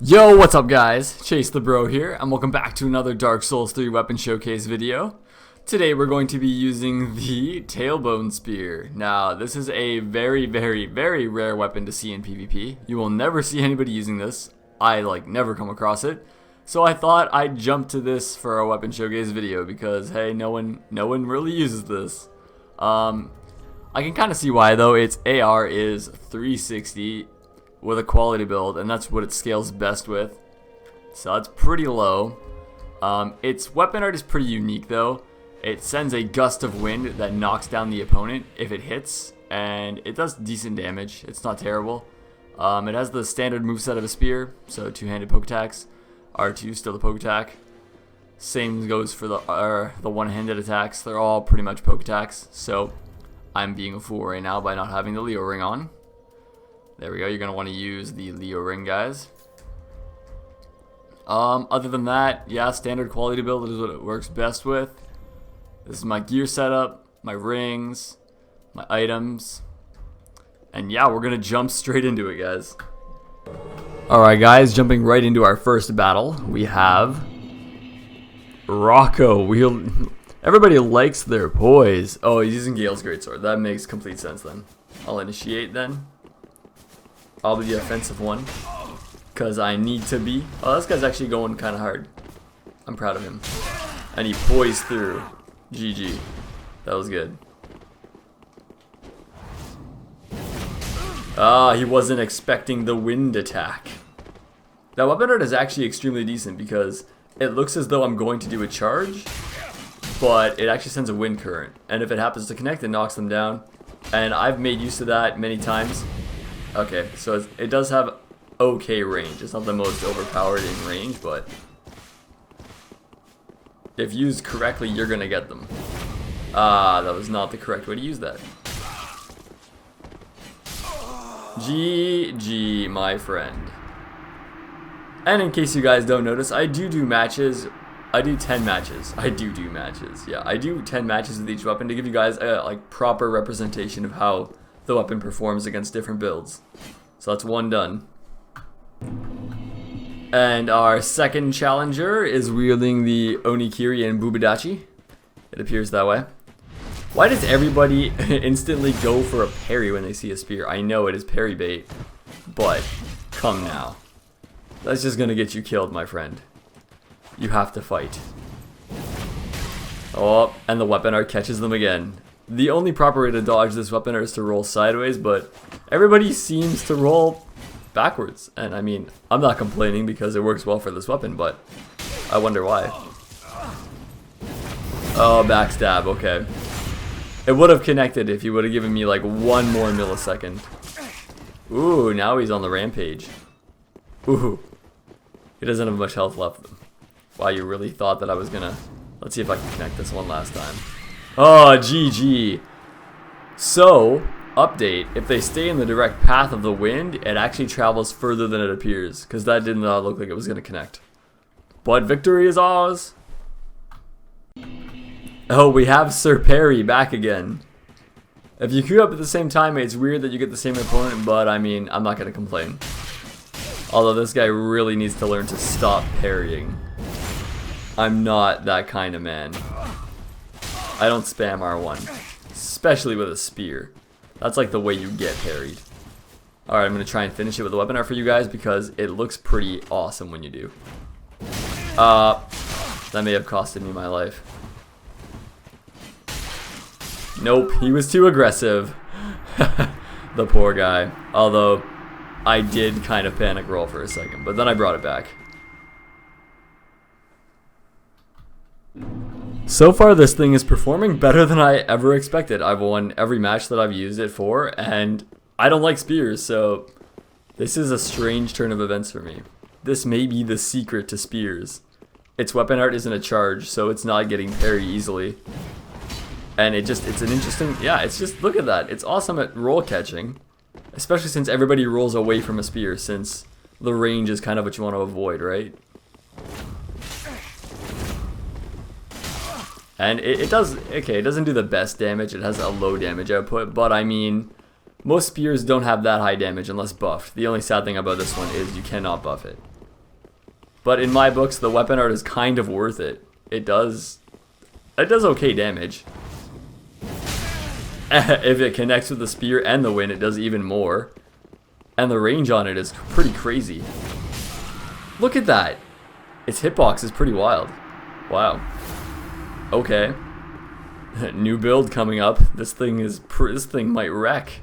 Yo, what's up guys? Chase the Bro here, and welcome back to another Dark Souls 3 weapon showcase video. Today we're going to be using the Tailbone Spear. Now, this is a very rare weapon to see in PvP. You will never see anybody using this. I never come across it. So I thought I'd jump to this for a weapon showcase video because hey, no one really uses this. I can kind of see why though. Its AR is 360 with a quality build, and that's what it scales best with. So it's pretty low. Its weapon art is pretty unique though. It sends a gust of wind that knocks down the opponent if it hits, and it does decent damage. It's not terrible. It has the standard moveset of a spear, so two-handed poke attacks. R2 still a poke attack. Same goes for the one-handed attacks. They're all pretty much poke attacks. So I'm being a fool right now by not having the Leo ring on. There we go. You're gonna want to use the Leo ring, guys. Other than that, yeah, standard quality build is what it works best with. This is my gear setup, my rings, my items, and yeah, we're gonna jump straight into it, guys. Alright guys, jumping right into our first battle, we have Rocco. Everybody likes their poise. Oh, he's using Gale's Greatsword. That makes complete sense then. I'll initiate then. I'll be the offensive one, because I need to be. Oh, this guy's actually going kind of hard. I'm proud of him. And he poised through. GG. That was good. Ah, he wasn't expecting the wind attack. That weapon art is actually extremely decent because it looks as though I'm going to do a charge, but it actually sends a wind current. And if it happens to connect, it knocks them down. And I've made use of that many times. Okay, so it does have okay range. It's not the most overpowered in range, but if used correctly, you're gonna get them. Ah, that was not the correct way to use that. GG, my friend. And in case you guys don't notice, I do matches. I do 10 matches. I do matches. Yeah, I do 10 matches with each weapon to give you guys a proper representation of how the weapon performs against different builds. So that's one done. And our second challenger is wielding the Onikiri and Bubidachi. It appears that way. Why does everybody instantly go for a parry when they see a spear? I know it is parry bait, but come now. That's just gonna get you killed, my friend. You have to fight. Oh, and the weapon art catches them again. The only proper way to dodge this weapon is to roll sideways, but everybody seems to roll backwards. And I mean, I'm not complaining because it works well for this weapon, but I wonder why. Oh, backstab, okay. It would have connected if he would have given me like one more millisecond. Ooh, now he's on the rampage. Ooh. He doesn't have much health left. Wow, you really thought that I was gonna... Let's see if I can connect this one last time. Oh, GG. So, update. If they stay in the direct path of the wind, it actually travels further than it appears. Because that did not look like it was going to connect. But victory is ours. Oh, we have Sir Perry back again. If you queue up at the same time, it's weird that you get the same opponent. But, I mean, I'm not going to complain. Although this guy really needs to learn to stop parrying. I'm not that kind of man. I don't spam R1, especially with a spear. That's like the way you get parried. Alright, I'm going to try and finish it with a weapon art for you guys because it looks pretty awesome when you do. That may have costed me my life. Nope, he was too aggressive. The poor guy. Although, I did kind of panic roll for a second, but then I brought it back. So far, this thing is performing better than I ever expected. I've won every match that I've used it for, and I don't like spears, so this is a strange turn of events for me. This may be the secret to spears. Its weapon art isn't a charge, so it's not getting parried easily. And it's an interesting, yeah, it's just, look at that. It's awesome at roll catching, especially since everybody rolls away from a spear, since the range is kind of what you want to avoid, right? And it does, okay, it doesn't do the best damage, it has a low damage output, but I mean, most spears don't have that high damage unless buffed. The only sad thing about this one is you cannot buff it. But in my books, the weapon art is kind of worth it. It does okay damage. If it connects with the spear and the wind, it does even more. And the range on it is pretty crazy. Look at that. Its hitbox is pretty wild. Wow. Okay. New build coming up. This thing might wreck.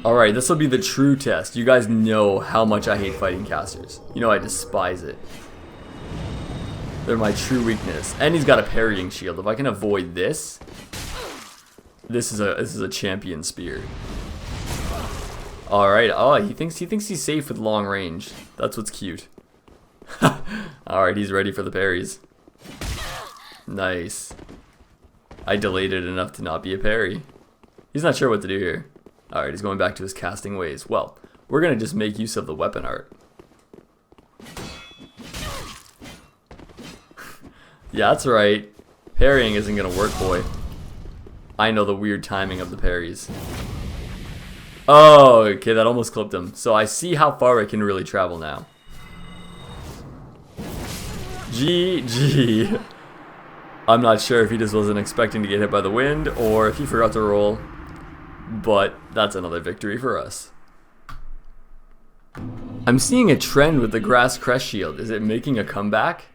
Alright, this will be the true test. You guys know how much I hate fighting casters. You know I despise it. They're my true weakness. And he's got a parrying shield. If I can avoid this, this is a champion spear. Alright, oh, he thinks he's safe with long range. That's what's cute. Alright, he's ready for the parries. Nice. I delayed it enough to not be a parry. He's not sure what to do here. Alright, he's going back to his casting ways. Well, we're going to just make use of the weapon art. Yeah, that's right. Parrying isn't going to work, boy. I know the weird timing of the parries. Oh, okay, that almost clipped him. So I see how far I can really travel now. GG. I'm not sure if he just wasn't expecting to get hit by the wind or if he forgot to roll. But that's another victory for us. I'm seeing a trend with the grass crest shield. Is it making a comeback?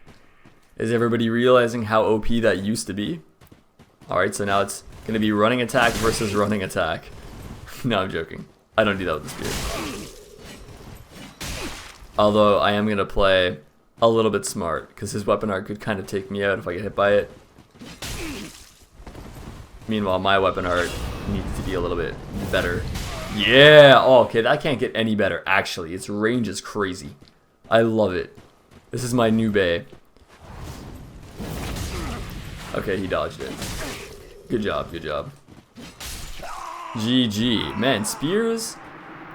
Is everybody realizing how OP that used to be? Alright, so now it's going to be running attack versus running attack. No, I'm joking. I don't do that with the spear. Although I am going to play a little bit smart, because his weapon art could kind of take me out if I get hit by it. Meanwhile, my weapon art needs to be a little bit better. Yeah! Oh, okay, that can't get any better, actually. Its range is crazy. I love it. This is my new bay. Okay, he dodged it. Good job, good job. GG. Man, spears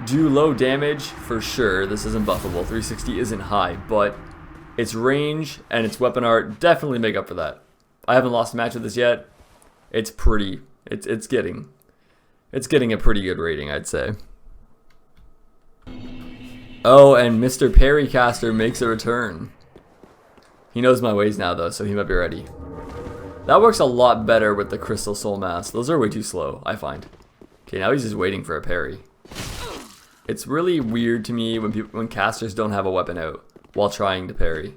do low damage for sure. This isn't buffable. 360 isn't high, but its range and its weapon art definitely make up for that. I haven't lost a match with this yet. It's pretty. It's getting a pretty good rating, I'd say. Oh, and Mr. Parrycaster makes a return. He knows my ways now, though, so he might be ready. That works a lot better with the Crystal Soul Mask. Those are way too slow, I find. Okay, now he's just waiting for a parry. It's really weird to me when casters don't have a weapon out while trying to parry.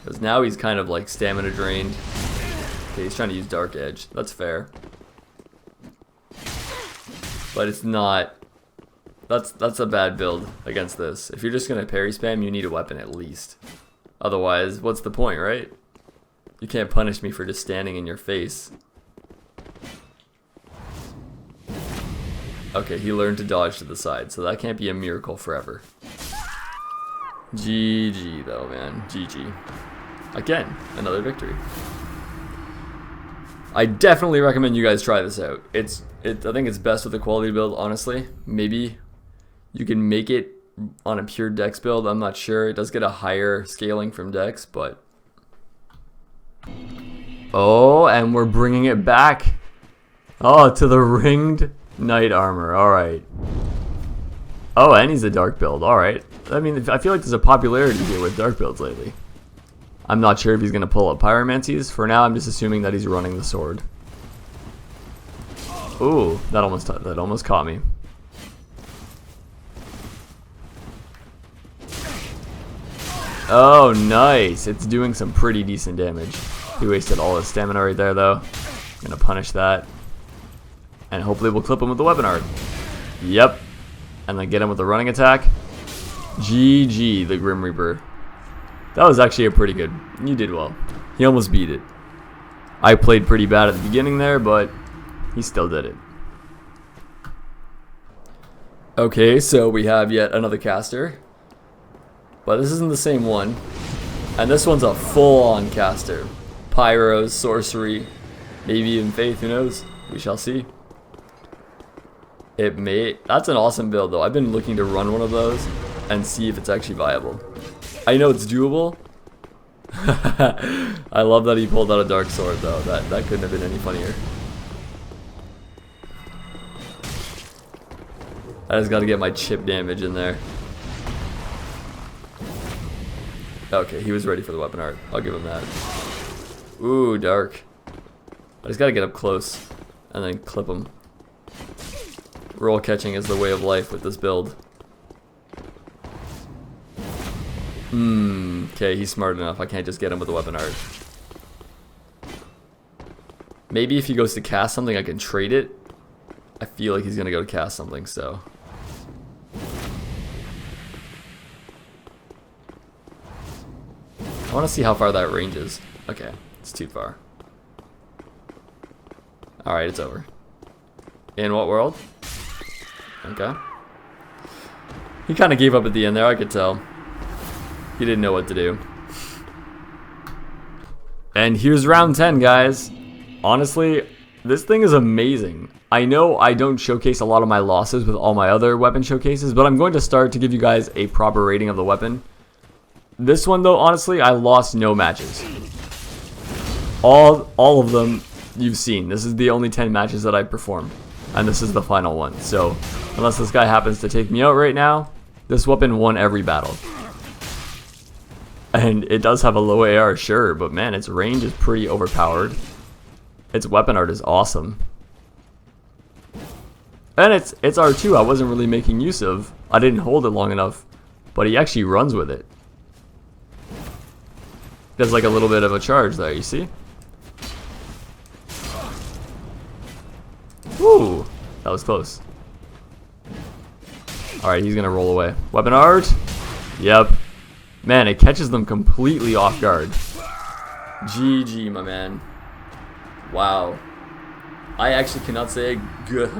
Because now he's kind of like stamina drained. Okay, he's trying to use Dark Edge. That's fair. But it's not. That's a bad build against this. If you're just gonna parry spam, you need a weapon at least. Otherwise, what's the point, right? You can't punish me for just standing in your face. Okay, he learned to dodge to the side, so that can't be a miracle forever. GG though, man. GG. Again, another victory. I definitely recommend you guys try this out. I think it's best with a quality build, honestly. Maybe you can make it on a pure dex build. I'm not sure. It does get a higher scaling from dex, but... Oh, and we're bringing it back. Oh, to the ringed knight armor. Alright. Oh, and he's a dark build. Alright. I mean, I feel like there's a popularity here with dark builds lately. I'm not sure if he's going to pull up pyromancies. For now, I'm just assuming that he's running the sword. Ooh, that almost caught me. Oh, nice. It's doing some pretty decent damage. He wasted all his stamina right there, though. I'm going to punish that. And hopefully we'll clip him with the weapon art. Yep. And then get him with the running attack. GG, the Grim Reaper. That was actually a pretty good. You did well. He almost beat it. I played pretty bad at the beginning there, but he still did it. Okay, so we have yet another caster. But this isn't the same one. And this one's a full-on caster. Pyros, sorcery, maybe even faith, who knows? We shall see. That's an awesome build though. I've been looking to run one of those and see if it's actually viable. I know it's doable. I love that he pulled out a dark sword though. That couldn't have been any funnier. I just gotta get my chip damage in there. Okay, he was ready for the weapon art. I'll give him that. Ooh, dark. I just gotta get up close and then clip him. Roll catching is the way of life with this build. Okay, he's smart enough. I can't just get him with the weapon art. Maybe if he goes to cast something, I can trade it. I feel like he's gonna go to cast something, so. I want to see how far that range is. Okay, it's too far. Alright, it's over. In what world? Okay. He kind of gave up at the end there, I could tell. He didn't know what to do. And here's round 10, guys. Honestly, this thing is amazing. I know I don't showcase a lot of my losses with all my other weapon showcases, but I'm going to start to give you guys a proper rating of the weapon. This one, though, honestly, I lost no matches. All of them you've seen. This is the only 10 matches that I performed, and this is the final one. So, unless this guy happens to take me out right now, this weapon won every battle. And it does have a low AR, sure, but man, its range is pretty overpowered. Its weapon art is awesome. And it's R2 I wasn't really making use of. I didn't hold it long enough, but he actually runs with it. There's like a little bit of a charge there, you see? Woo! That was close. Alright, he's gonna roll away. Weapon art? Yep. Man, it catches them completely off guard. GG, my man. Wow. I actually cannot say a good...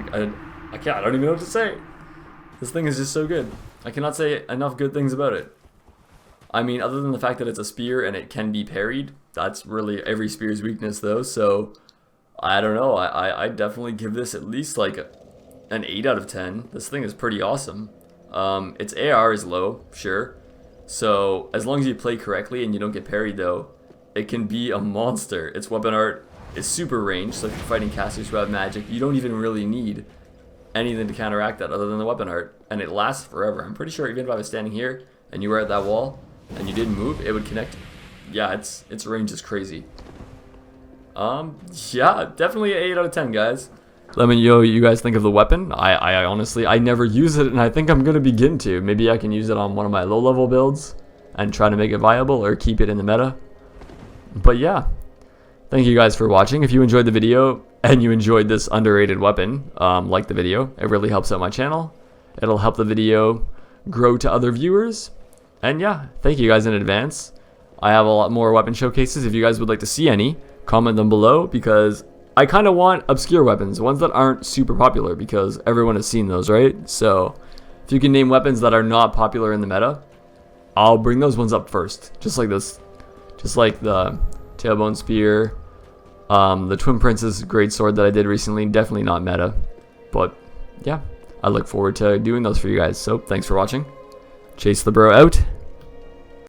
Like, I don't even know what to say. This thing is just so good. I cannot say enough good things about it. I mean, other than the fact that it's a spear and it can be parried, that's really every spear's weakness, though. So, I don't know. I definitely give this at least like an 8 out of 10. This thing is pretty awesome. Its AR is low, sure. So, as long as you play correctly and you don't get parried, though, it can be a monster. Its weapon art is super ranged, so if you're fighting casters who have magic, you don't even really need anything to counteract that other than the weapon art. And it lasts forever. I'm pretty sure even if I was standing here and you were at that wall and you didn't move, it would connect. Yeah, its range is crazy. Yeah, definitely an 8 out of 10, guys. Let me know what you guys think of the weapon. I honestly, I never use it, and I think I'm going to begin to. Maybe I can use it on one of my low-level builds and try to make it viable or keep it in the meta. But yeah, thank you guys for watching. If you enjoyed the video and you enjoyed this underrated weapon, like the video. It really helps out my channel. It'll help the video grow to other viewers. And yeah, thank you guys in advance. I have a lot more weapon showcases. If you guys would like to see any, comment them below, because I kind of want obscure weapons, ones that aren't super popular, because everyone has seen those, right? So if you can name weapons that are not popular in the meta, I'll bring those ones up first, just like this, just like the Tailbone Spear, the Twin Prince's Great Sword that I did recently, definitely not meta, but yeah, I look forward to doing those for you guys. So thanks for watching. Chase the Bro out.